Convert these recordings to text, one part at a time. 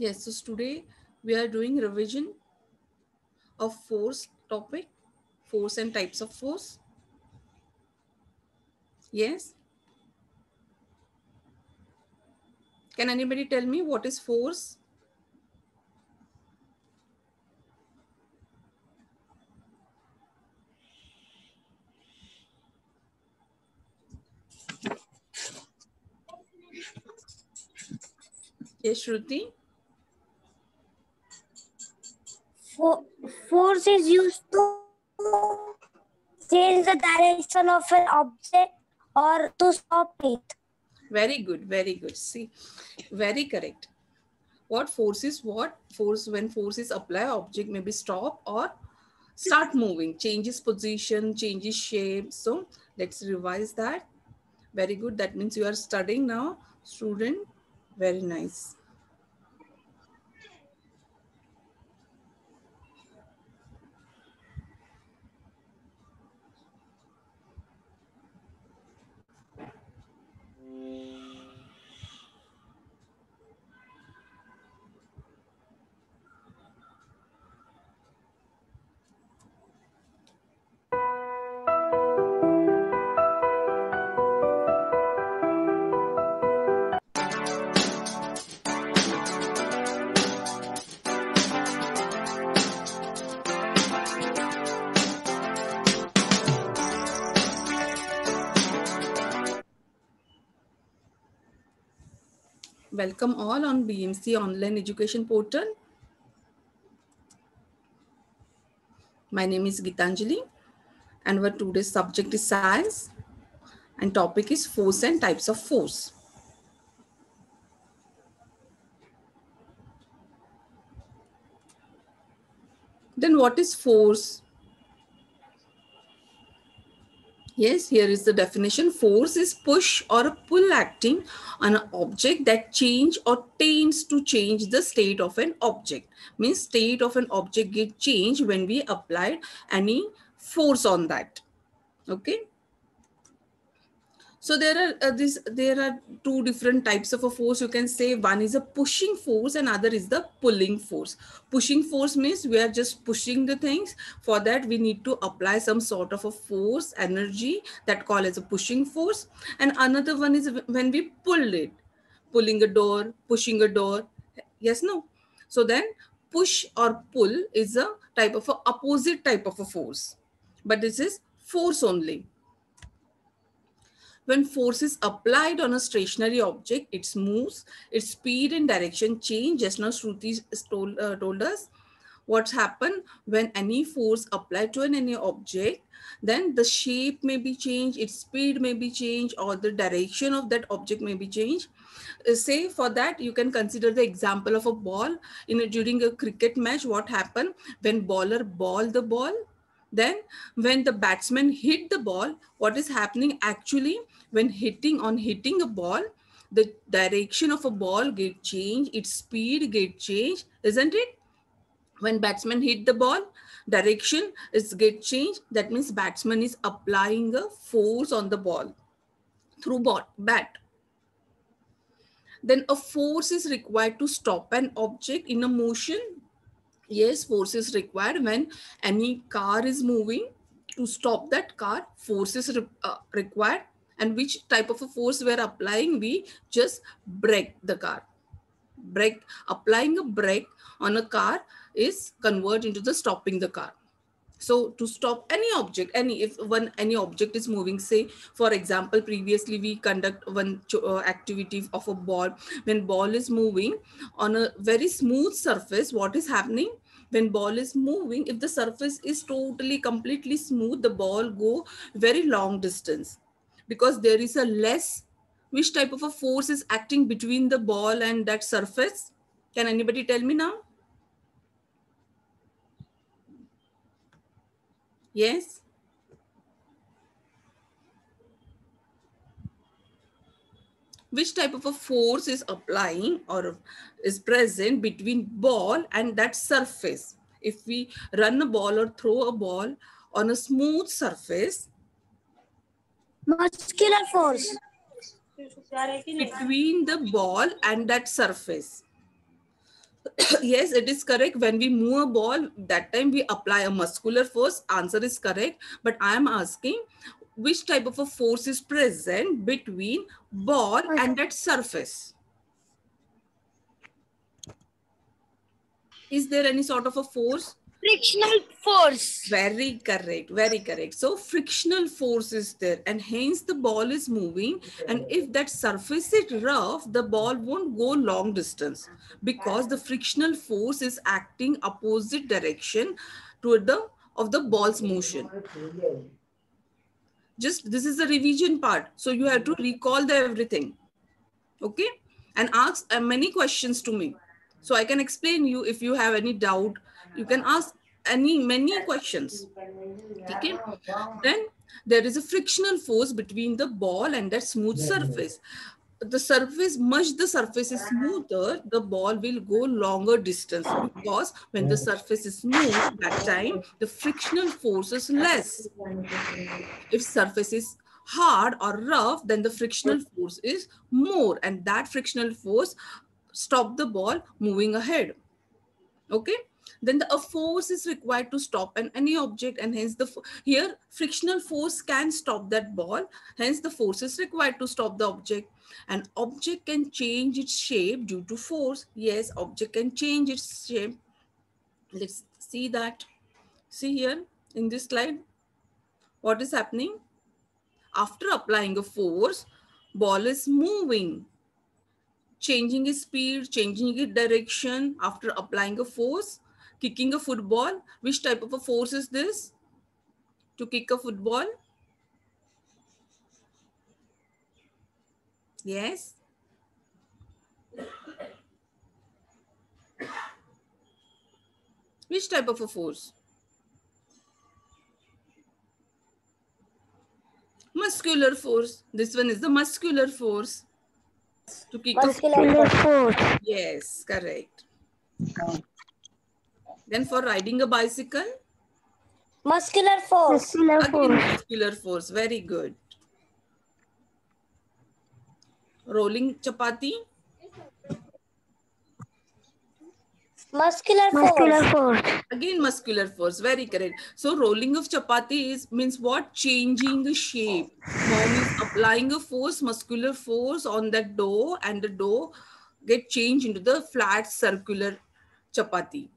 Yes, so today we are doing revision of force topic, force and types of force. Yes. Can anybody tell me what is force? Yes, Shruti. For, force is used to change the direction of an object or to stop it. Very good, very good. See, very correct. What force is what? Force, when force is applied, object may be stop or start moving, changes position, changes shape. So let's revise that. Very good. That means you are studying now, student. Very nice. Welcome all on BMC online education portal. My name is Gitanjali and our today's subject is science and topic is force and types of force. Then what is force? Yes, here is the definition. Force is push or a pull acting on an object that change or tends to change the state of an object. Means state of an object get changed when we applied any force on that. Okay. So there are two different types of a force. You can say one is a pushing force and other is the pulling force. Pushing force means we are just pushing the things. For that we need to apply some sort of a force, energy, that called as a pushing force. And another one is when we pull it, pulling a door, pushing a door. Yes, no. So then push or pull is a type of a opposite type of a force. But this is force only. When force is applied on a stationary object, it moves, its speed and direction change. Just now Shruti told us what's happened when any force applied to any object, then the shape may be changed, its speed may be changed, or the direction of that object may be changed. Say for that, you can consider the example of a ball during a cricket match. What happened when bowler ball the ball? Then when the batsman hit the ball, what is happening actually when hitting a ball, the direction of a ball get changed, its speed get changed, isn't it? When batsman hit the ball, direction is get changed. That means batsman is applying a force on the ball through bat. Then a force is required to stop an object in a motion. Yes, force is required when any car is moving. To stop that car, force is required. And which type of a force we are applying? We just brake the car. Brake, applying a brake on a car is convert into the stopping the car. So to stop any object, any object is moving, say for example previously we conduct one activity of a ball. When ball is moving on a very smooth surface, what is happening? When ball is moving, if the surface is totally completely smooth, the ball go very long distance, because there is a less, which type of a force is acting between the ball and that surface? Can anybody tell me now? Yes. Which type of a force is applying or is present between ball and that surface? If we run a ball or throw a ball on a smooth surface, Muscular force. between the ball and that surface. Yes, it is correct. When we move a ball, that time we apply a muscular force. Answer is correct. But I am asking which type of a force is present between ball and that surface? Is there any sort of a force? Frictional force. Very correct, very correct. So frictional force is there and hence the ball is moving, and if that surface is rough, the ball won't go long distance because the frictional force is acting opposite direction to the of the ball's motion. Just this is the revision part. So you have to recall the everything. Okay, and ask many questions to me so I can explain you. If you have any doubt, you can ask many questions. Okay, then there is a frictional force between the ball and that smooth surface. The surface, much the surface is smoother, the ball will go longer distance, because when the surface is smooth, that time the frictional force is less. If surface is hard or rough, then the frictional force is more, and that frictional force stop the ball moving ahead. Okay, then a force is required to stop any object, and hence here frictional force can stop that ball, hence the force is required to stop the object. An object can change its shape due to force. Yes, object can change its shape. Let's see that. See here in this slide what is happening. After applying a force, ball is moving, changing its speed, changing its direction after applying a force. Kicking a football, which type of a force is this? To kick a football? Yes. Which type of a force? Muscular force. This one is the muscular force. To kick Muscular a force. Yes, correct. Then for riding a bicycle? Muscular force. Again, muscular force. Very good. Rolling chapati? Muscular force. Again, muscular force. Very correct. So rolling of chapati means what? Changing the shape. Mom is applying a force, muscular force on that dough, and the dough get changed into the flat circular chapati.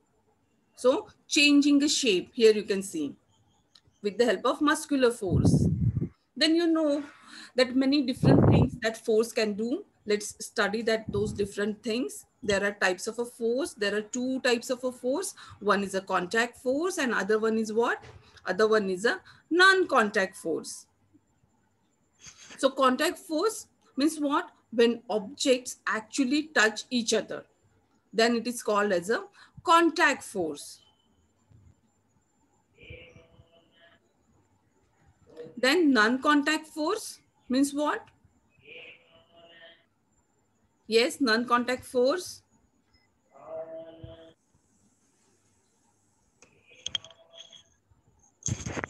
So changing the shape, here you can see, with the help of muscular force. Then you know that many different things that force can do. Let's study that those different things. There are types of a force. There are two types of a force. One is a contact force and other one is what? Other one is a non-contact force. So contact force means what? When objects actually touch each other, then it is called as a contact force. Then non-contact force means what? Yes, non-contact force.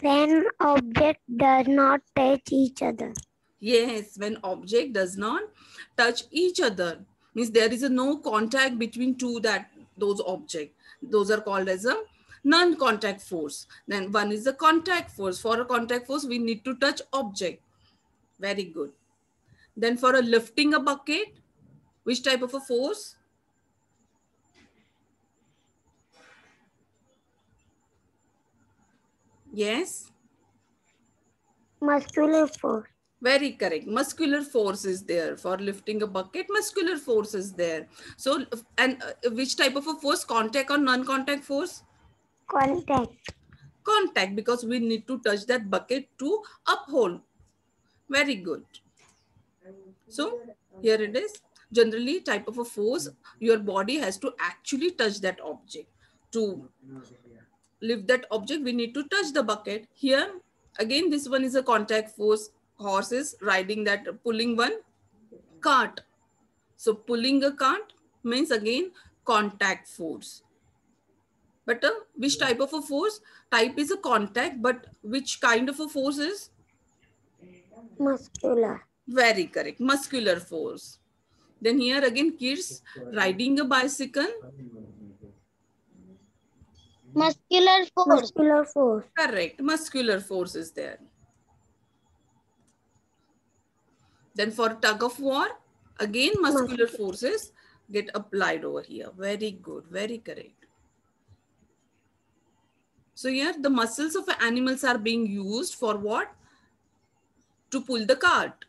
When object does not touch each other. Yes, when object does not touch each other, means there is no contact between those objects. Those are called as a non-contact force. Then one is the contact force. For a contact force, we need to touch object. Very good. Then for a lifting a bucket, which type of a force? Yes. Muscular force. Very correct. Muscular force is there for lifting a bucket. Muscular force is there. So, and which type of a force? Contact or non-contact force? Contact. Contact, because we need to touch that bucket to uphold. Very good. So here it is. Generally, type of a force, your body has to actually touch that object. To lift that object, we need to touch the bucket. Here, again, this one is a contact force. Horse is riding that, pulling one cart. So pulling a cart means again contact force. But which type of a force? Type is a contact, but which kind of a force is? Muscular. Very correct. Muscular force. Then here again, kids riding a bicycle. Muscular force. Muscular force. Correct. Muscular force is there. Then for tug of war, again muscular forces get applied over here. Very good. Very correct. So here the muscles of animals are being used for what? To pull the cart.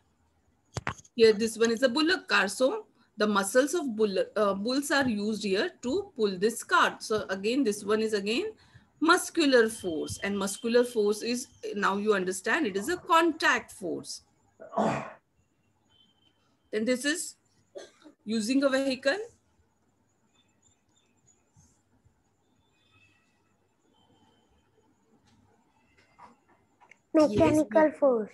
Here this one is a bullock cart. So the muscles of bulls are used here to pull this cart. So again, this one is again muscular force, and muscular force is, now you understand, it is a contact force. Then this is using a vehicle. Mechanical Yes. force.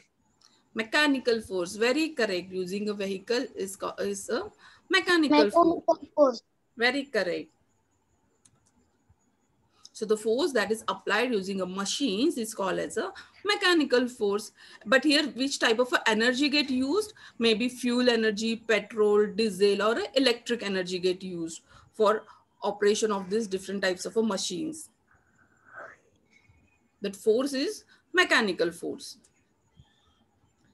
Mechanical force, very correct. Using a vehicle is a mechanical force. Very correct. So the force that is applied using a machines is called as a mechanical force. But here, which type of energy get used? Maybe fuel energy, petrol, diesel, or electric energy get used for operation of these different types of machines. That force is mechanical force.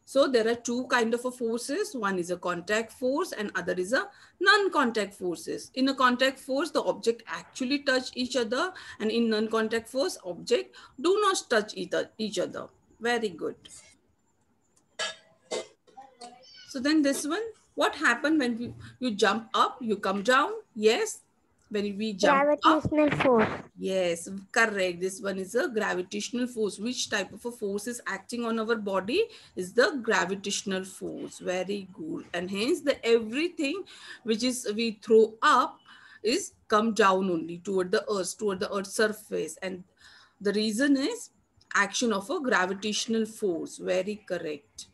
So there are two kind of forces. One is a contact force and other is a non-contact forces. In a contact force, the object actually touch each other, and in non-contact force, object do not touch each other. Very good. So then this one, what happened when you jump up, you come down? Yes. When we jump up, gravitational force. yes, correct. This one is a gravitational force. Which type of a force is acting on our body? Is the gravitational force. Very good. And hence the everything which is we throw up is come down only toward the earth's surface. And the reason is action of a gravitational force. Very correct.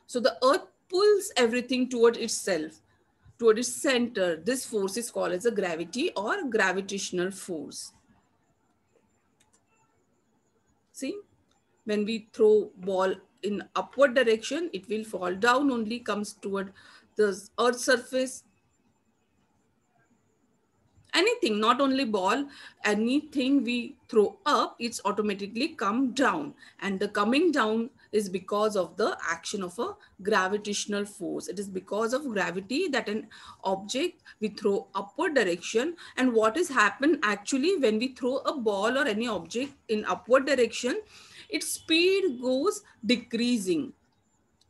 So the earth pulls everything toward itself, toward its center. This force is called as a gravity or gravitational force. See, when we throw ball in upward direction, it will fall down only, comes toward the earth surface. Anything, not only ball, anything we throw up, it's automatically come down. And the coming down is because of the action of a gravitational force. It is because of gravity that an object we throw upward direction. And what is happened actually when we throw a ball or any object in upward direction, its speed goes decreasing.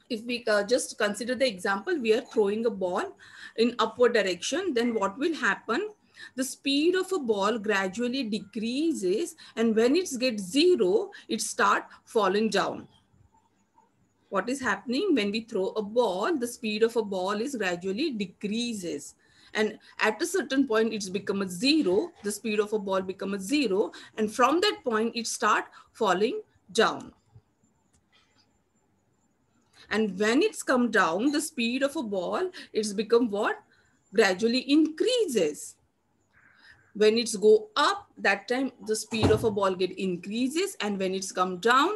If we just consider the example, we are throwing a ball in upward direction, then what will happen? The speed of a ball gradually decreases, and when it gets zero, it starts falling down. What is happening when we throw a ball? The speed of a ball is gradually decreases. And at a certain point, it's become a zero. The speed of a ball become a zero. And from that point, it start falling down. And when it's come down, the speed of a ball, it's become what? Gradually increases. When it's go up, that time the speed of a ball get increases, and when it's come down,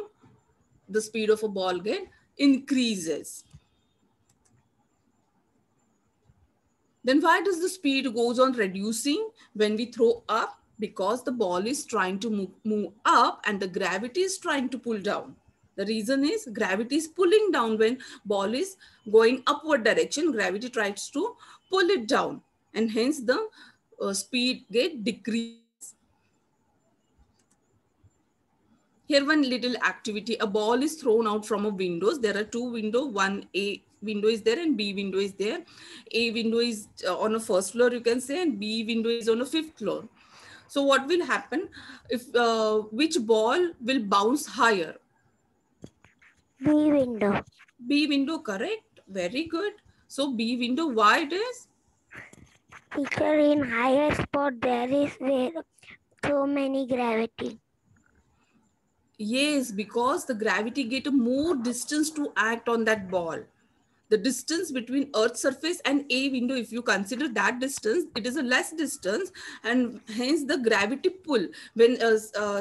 the speed of a ball get increases. Then why does the speed goes on reducing when we throw up? Because the ball is trying to move up and the gravity is trying to pull down. The reason is gravity is pulling down. When ball is going upward direction, gravity tries to pull it down, and hence the speed get decreased. Here one little activity. A ball is thrown out from a windows. There are two windows. One A window is there and B window is there. A window is on a first floor, you can say, and B window is on a fifth floor. So what will happen if which ball will bounce higher? B window. B window, correct. Very good. So B window, why it is? Teacher, in higher spot there is where so many gravity. Yes, because the gravity get more distance to act on that ball. The distance between earth surface and A window, if you consider that distance, it is a less distance, and hence the gravity pull, when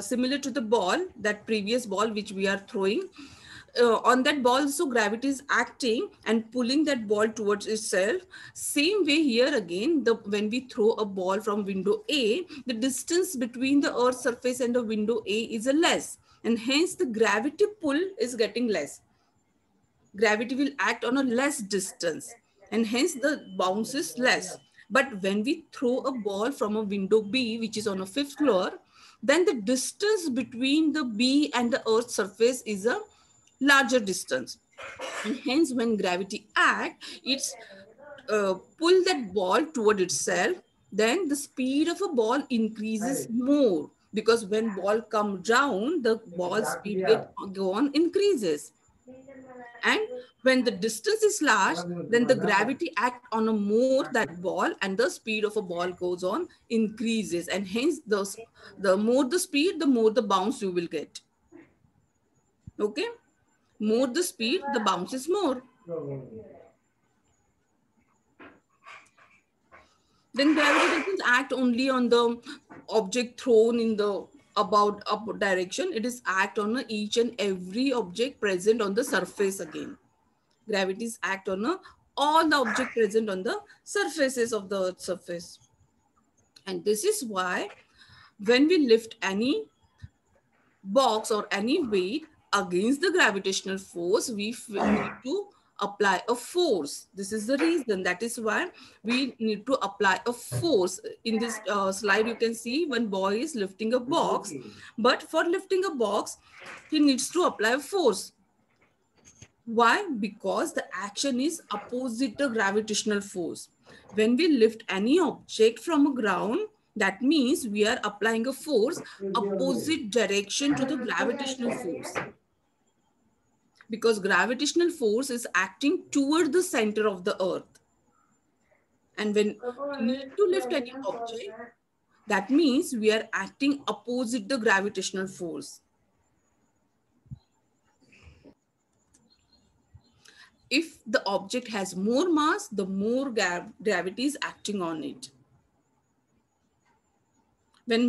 similar to the ball, that previous ball which we are throwing, on that ball, so gravity is acting and pulling that ball towards itself. Same way here again, when we throw a ball from window A, the distance between the earth surface and the window A is a less, and hence the gravity pull is getting less. Gravity will act on a less distance, and hence the bounce is less. But when we throw a ball from a window B, which is on a fifth floor, then the distance between the B and the earth surface is a larger distance. And hence when gravity acts, it's pull that ball toward itself, then the speed of a ball increases more, because when ball come down, the ball speed go on increases. And when the distance is large, then the gravity act on a more that ball, and the speed of a ball goes on increases, and hence the more the speed, the more the bounce you will get. Okay, more the speed, the bounce is more. Then gravity doesn't act only on the object thrown in the about up direction. It is act on each and every object present on the surface again. Gravities act on all the object present on the surfaces of the earth's surface. And this is why when we lift any box or any weight against the gravitational force, we need to apply a force. This is the reason. That is why we need to apply a force. In this slide, you can see one boy is lifting a box, but for lifting a box, he needs to apply a force. Why? Because the action is opposite the gravitational force. When we lift any object from a ground, that means we are applying a force opposite direction to the gravitational force. Because gravitational force is acting toward the center of the earth. And when we need to lift any object, that means we are acting opposite the gravitational force. If the object has more mass, the more gravity is acting on it. When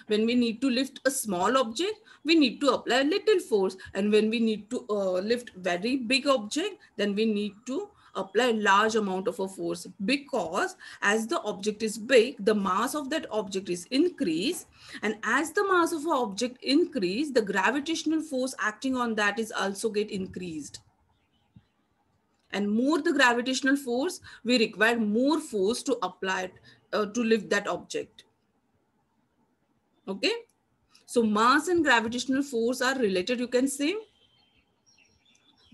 we need to lift a small object, we need to apply a little force. And when we need to lift very big object, then we need to apply a large amount of a force. Because as the object is big, the mass of that object is increased. And as the mass of an object increase, the gravitational force acting on that is also get increased. And more the gravitational force, we require more force to apply it, to lift that object. Okay, so mass and gravitational force are related, you can say.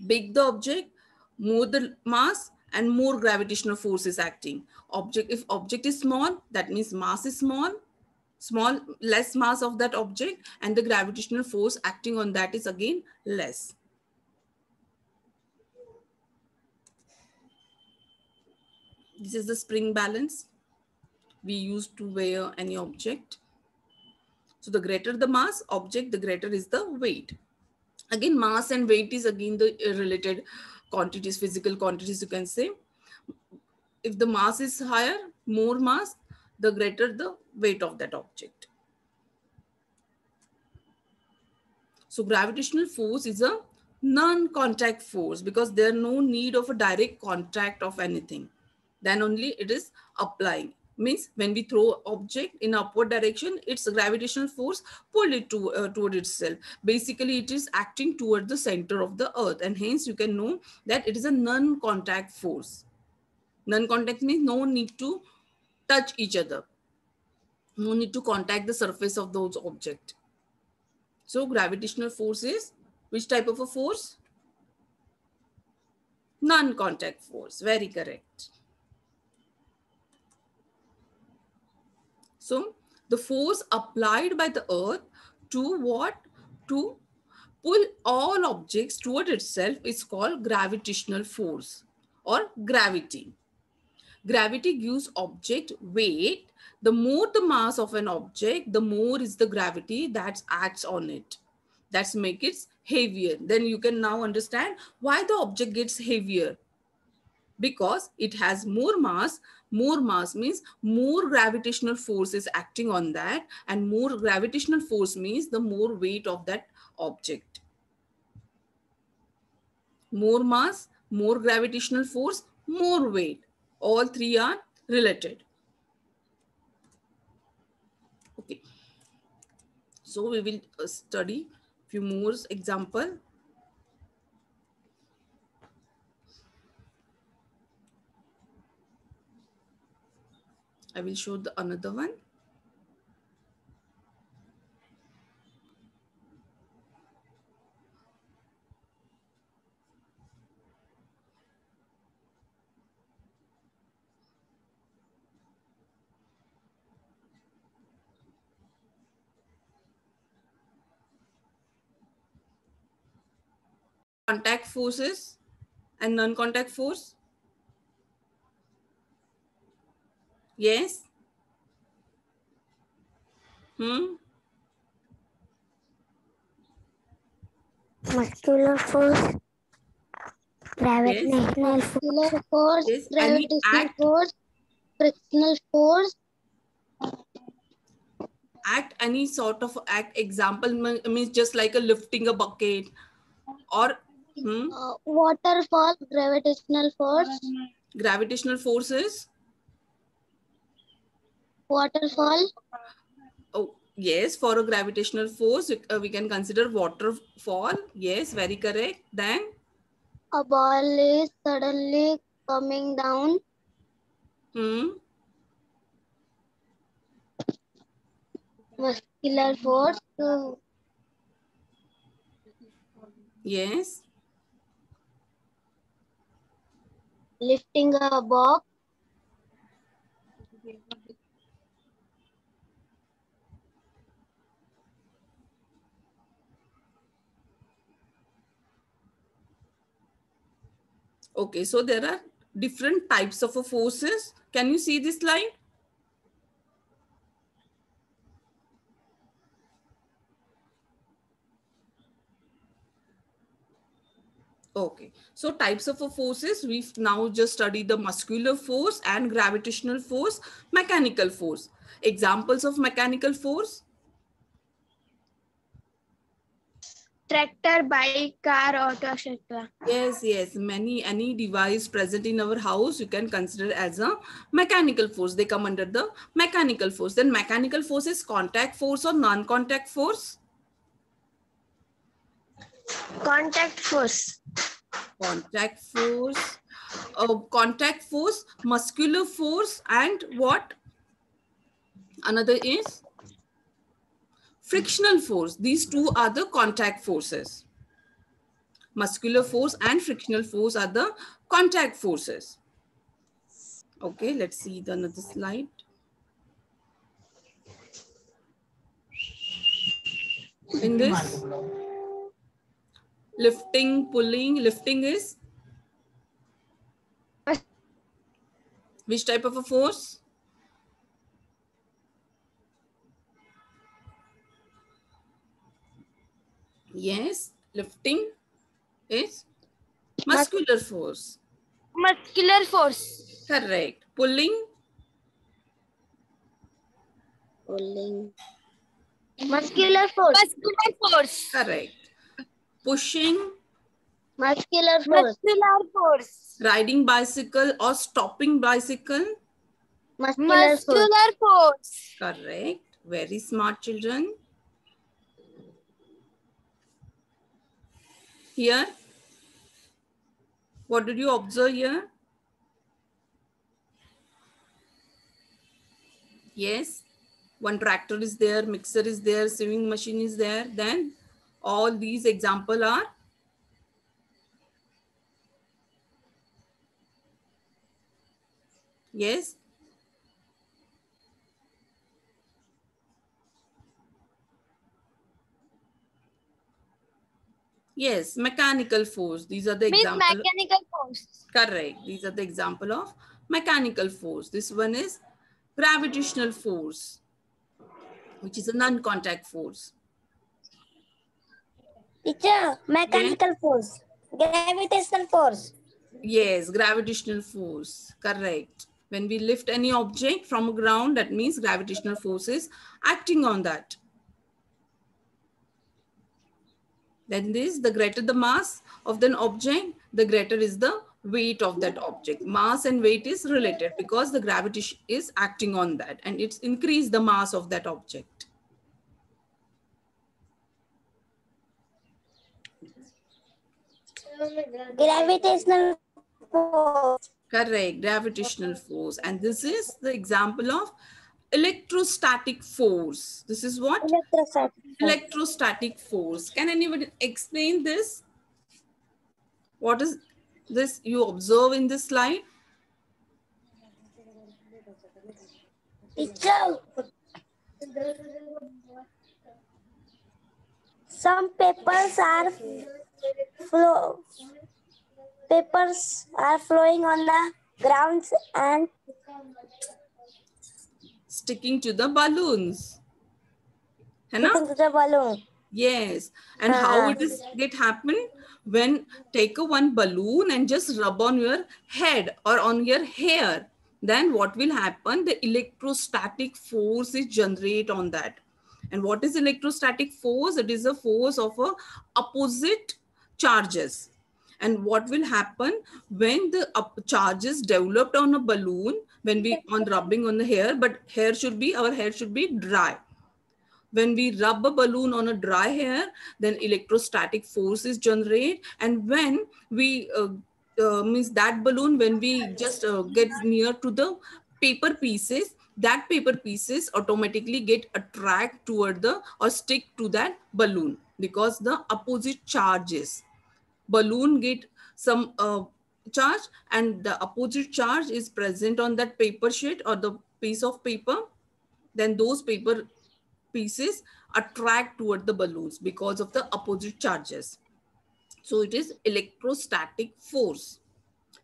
Big the object, more the mass, and more gravitational force is acting. If object is small, that means mass is small, less mass of that object, and the gravitational force acting on that is again less. This is the spring balance we use to weigh any object. So the greater the mass object, the greater is the weight. Again, mass and weight is again the related quantities, physical quantities, you can say. If the mass is higher, more mass, the greater the weight of that object. So gravitational force is a non-contact force, because there is no need of a direct contact of anything. Then only it is applying. Means when we throw object in upward direction, its gravitational force pull it toward itself. Basically, it is acting toward the center of the earth, and hence you can know that it is a non-contact force. Non-contact means no need to touch each other. No need to contact the surface of those objects. So gravitational force is which type of a force? Non-contact force. Very correct. So the force applied by the earth to what? To pull all objects toward itself is called gravitational force or gravity. Gravity gives object weight. The more the mass of an object, the more is the gravity that acts on it. That's make it heavier. Then you can now understand why the object gets heavier. Because it has more mass. More mass means more gravitational force is acting on that, and more gravitational force means the more weight of that object. More mass, more gravitational force, more weight. All three are related. Okay. So we will study few more example. I will show the another one. Contact forces and non-contact force. Yes. Muscular force, gravitational force. Muscular force, Yes. Any gravitational act, force, frictional force. any sort of act. Example means just like a lifting a bucket or Waterfall, gravitational force. gravitational forces. Waterfall. Oh, yes, for a gravitational force, we can consider waterfall. Yes, very correct. Then A ball is suddenly coming down. Muscular force. Yes. Lifting a box. Okay, so there are different types of forces. Can you see this slide? Okay, so types of forces, we've now just studied the muscular force and gravitational force, mechanical force. Examples of mechanical force? Tractor, bike, car, auto, etc. Yes, yes, any device present in our house, you can consider as a mechanical force. They come under the mechanical force. Then mechanical force is contact force or non-contact force? Contact force. Contact force. Contact force, muscular force, and what? Another is frictional force. These two are the contact forces. Muscular force and frictional force are the contact forces. Okay, let's see the another slide. In this, lifting, pulling, lifting is which type of a force? Yes, lifting is muscular force. Muscular force. Correct. Pulling? Pulling. Muscular force. Muscular force. Correct. Pushing? Muscular force. Muscular force. Riding bicycle or stopping bicycle? Muscular force. Correct. Very smart children. Here, what did you observe here? Yes, one tractor is there, mixer is there, sewing machine is there. Then all these example are yes. Yes, mechanical force. These are the example. Mechanical force. Correct. These are the example of mechanical force. This one is gravitational force, which is a non-contact force. Teacher, mechanical force, gravitational force. Yes, gravitational force. Correct. When we lift any object from ground, that means gravitational force is acting on that. Then this, the greater the mass of an object, the greater is the weight of that object. Mass and weight is related because the gravity is acting on that, and it's increased the mass of that object. Gravitational force. Correct, gravitational force. And this is the example of electrostatic force. This is what? Electrostatic force. Electrostatic force. Can anybody explain this? What is this you observe in this slide? Teacher, some papers are flowing on the grounds and Sticking to the balloons. है ना? sticking to the balloon. Yes. And how it is get happen? When take a one balloon and just rub on your head or on your hair, then what will happen? The electrostatic force is generate on that. And what is electrostatic force? It is a force of a opposite charges. And what will happen when the charges developed on a balloon, when we on rubbing on the hair, but our hair should be dry. When we rub a balloon on a dry hair, then electrostatic force is generate. And when we means that balloon, when we just get near to the paper pieces, that paper pieces automatically get attract toward the or stick to that balloon because the opposite charges. Balloon get some charge and the opposite charge is present on that paper sheet or the piece of paper, then those paper pieces attract toward the balloons because of the opposite charges. So it is electrostatic force.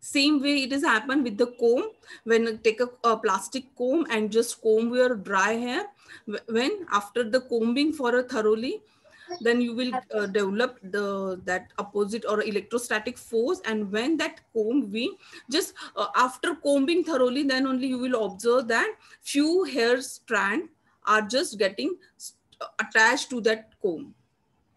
Same way it has happened with the comb. When you take a plastic comb and just comb your dry hair, when after the combing for a thoroughly, then you will develop that opposite or electrostatic force. And when that comb we just after combing thoroughly, then only you will observe that few hair strand are just getting attached to that comb.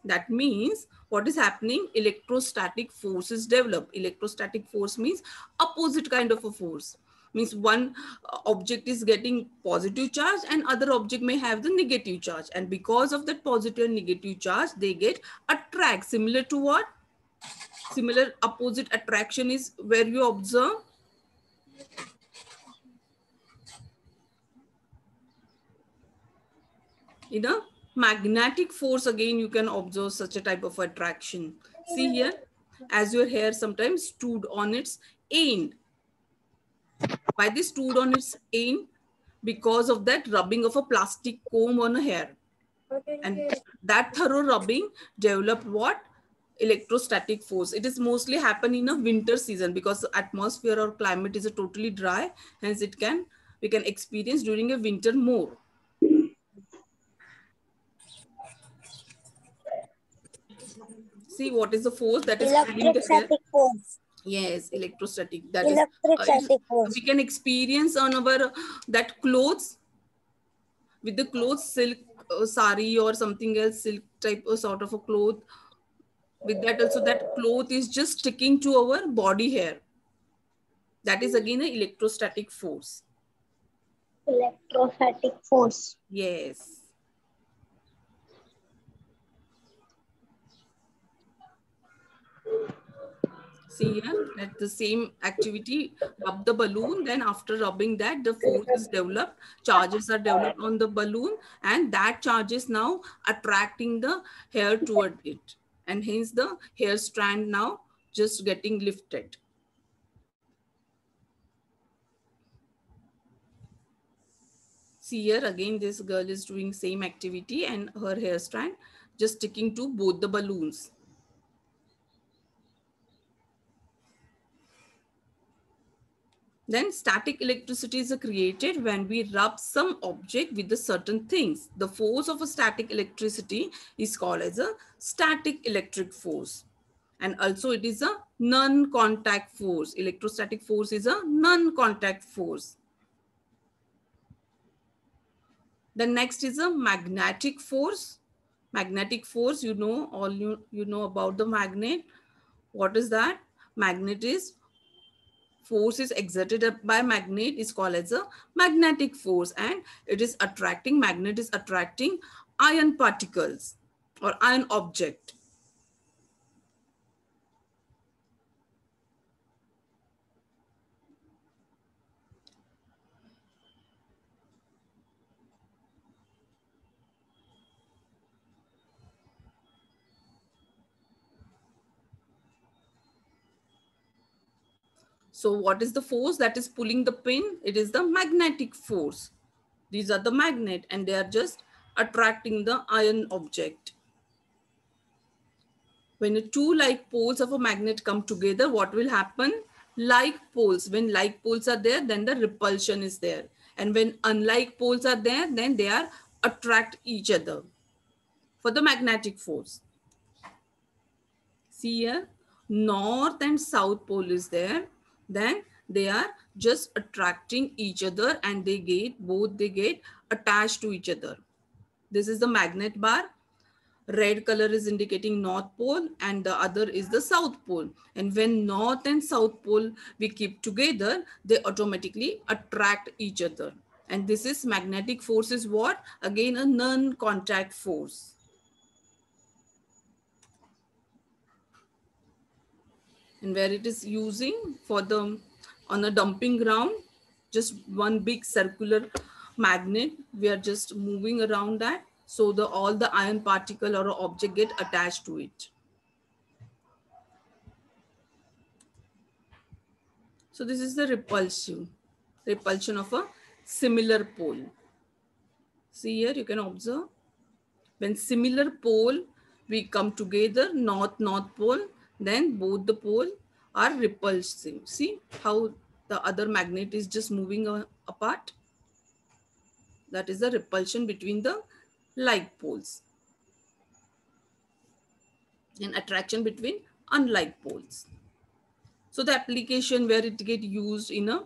That means what is happening? Electrostatic force is developed. Electrostatic force means opposite kind of a force. Means one object is getting positive charge and other object may have the negative charge. And because of that positive and negative charge, they get attract. Similar to what? Similar opposite attraction is where you observe. In a magnetic force, again, you can observe such a type of attraction. See here, as your hair sometimes stood on its end. Why they stood on its end? Because of that rubbing of a plastic comb on a hair. And that thorough rubbing developed what? Electrostatic force. It is mostly happen in a winter season because the atmosphere or climate is a totally dry. Hence we can experience during a winter more. See what is the force that is electrostatic force. Yes, electrostatic. That electrostatic force. We can experience on our that clothes with the clothes, silk sari or something else, silk type or sort of a cloth. With that also, that cloth is just sticking to our body hair. That is again an electrostatic force. Electrostatic force. Yes. See here, at the same activity, rub the balloon, then after rubbing that, the force is developed, charges are developed on the balloon, and that charge is now attracting the hair toward it. And hence the hair strand now just getting lifted. See here, again, this girl is doing same activity and her hair strand just sticking to both the balloons. Then static electricity is created when we rub some object with the certain things. The force of a static electricity is called as a static electric force. And also it is a non-contact force. Electrostatic force is a non-contact force. The next is a magnetic force. Magnetic force, you know, all you know about the magnet. What is that? magnet is force is exerted by magnet is called as a magnetic force, and it is attracting, magnet is attracting iron particles or iron object. So what is the force that is pulling the pin? It is the magnetic force. These are the magnet and they are just attracting the iron object. When the two like poles of a magnet come together, what will happen? Like poles. When like poles are there, then the repulsion is there. And when unlike poles are there, then they are attract each other for the magnetic force. See here, north and south pole is there. Then they are just attracting each other and they get attached to each other. This is the magnet bar. Red color is indicating north pole and the other is the south pole. And when north and south pole we keep together, they automatically attract each other. And this is magnetic force is what? Again, a non-contact force. And where it is using for the, on a dumping ground, just one big circular magnet, we are just moving around that. So the all the iron particle or object get attached to it. So this is the repulsion of a similar pole. See here, you can observe when similar pole we come together, north pole, then both the pole are repulsive. See how the other magnet is just moving apart. That is the repulsion between the like poles and attraction between unlike poles. So the application where it get used in a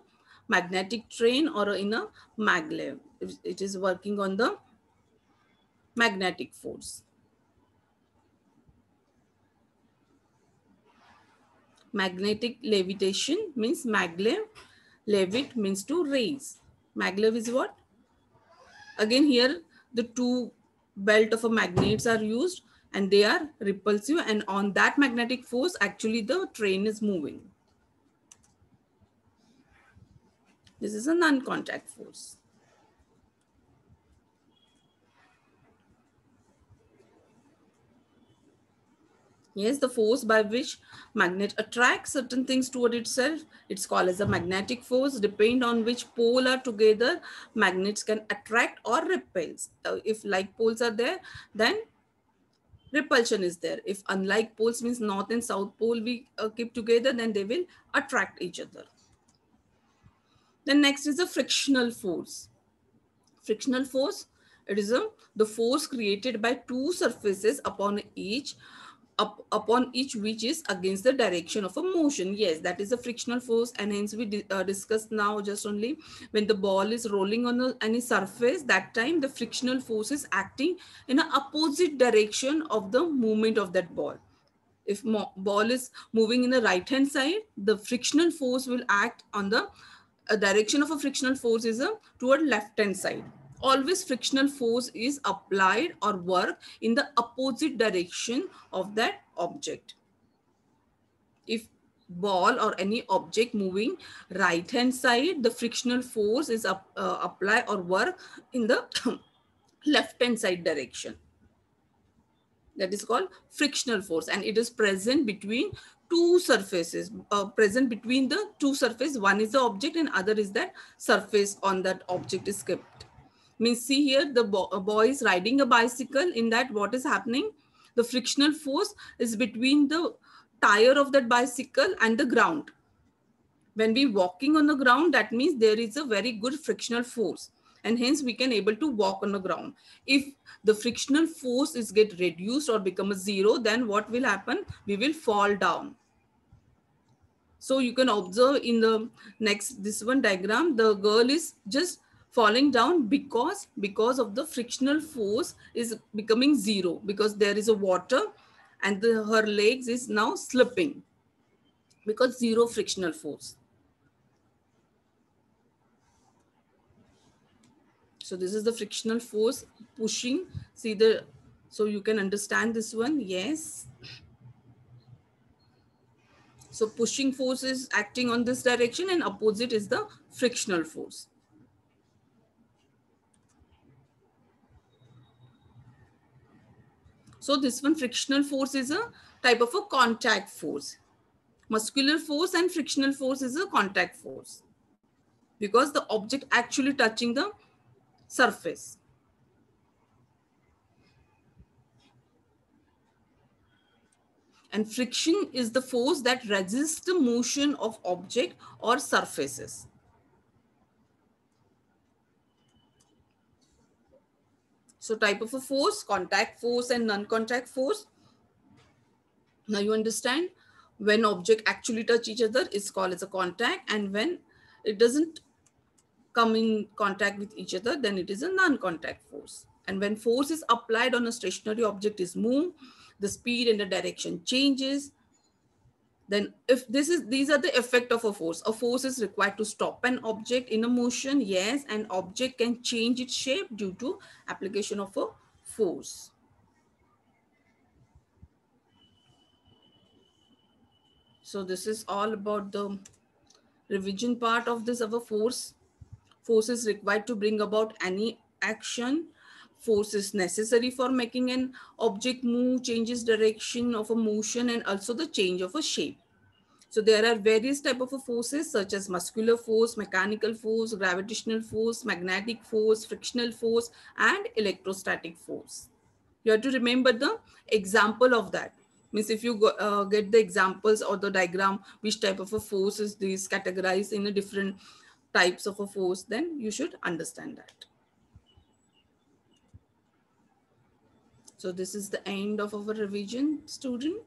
magnetic train or in a maglev, it is working on the magnetic force. Magnetic levitation means maglev, levit means to raise. Maglev is what? Again here the two belt of a magnets are used and they are repulsive, and on that magnetic force actually the train is moving. This is a non-contact force. Yes, the force by which magnet attracts certain things toward itself, it's called as a magnetic force. Depend on which pole are together, magnets can attract or repel. If like poles are there, then repulsion is there. If unlike poles means north and south pole we keep together, then they will attract each other. Then next is the frictional force. Frictional force, it is the force created by two surfaces upon each which is against the direction of a motion. Yes, that is a frictional force, and hence we discussed now just only when the ball is rolling on any surface, that time the frictional force is acting in an opposite direction of the movement of that ball. If ball is moving in the right hand side, the frictional force will act on the direction of a frictional force is toward left hand side. Always frictional force is applied or work in the opposite direction of that object. If ball or any object moving right hand side, the frictional force is apply or work in the left hand side direction. That is called frictional force, and it is present between two surfaces, present between the two surfaces. One is the object and other is that surface on that object is kept. Means see here, the boy is riding a bicycle. In that, what is happening? The frictional force is between the tire of that bicycle and the ground. When we walking on the ground, that means there is a very good frictional force, and hence we can able to walk on the ground. If the frictional force is get reduced or become a zero, then what will happen? We will fall down. So you can observe in the next, this one diagram, the girl is just falling down because of the frictional force is becoming zero, because there is a water and her legs is now slipping. because zero frictional force. So this is the frictional force pushing. See the, so you can understand this one. Yes. So pushing force is acting on this direction and opposite is the frictional force. So this one, frictional force, is a type of a contact force. Muscular force and frictional force is a contact force because the object actually touching the surface. And friction is the force that resists the motion of object or surfaces. So type of a force, contact force and non-contact force. Now you understand, when object actually touch each other is called as a contact, and when it doesn't come in contact with each other, then it is a non-contact force. And when force is applied on a stationary object is moved, the speed and the direction changes. Then if these are the effect of a force. A force is required to stop an object in a motion. Yes, an object can change its shape due to application of a force. So this is all about the revision part of this of a force. Force is required to bring about any action. Force is necessary for making an object move, changes direction of a motion, and also the change of a shape. So there are various type of forces such as muscular force, mechanical force, gravitational force, magnetic force, frictional force, and electrostatic force. You have to remember the example of that. Means if you get the examples or the diagram, which type of a force is these categorized in a different types of a force, then you should understand that. So this is the end of our revision, student.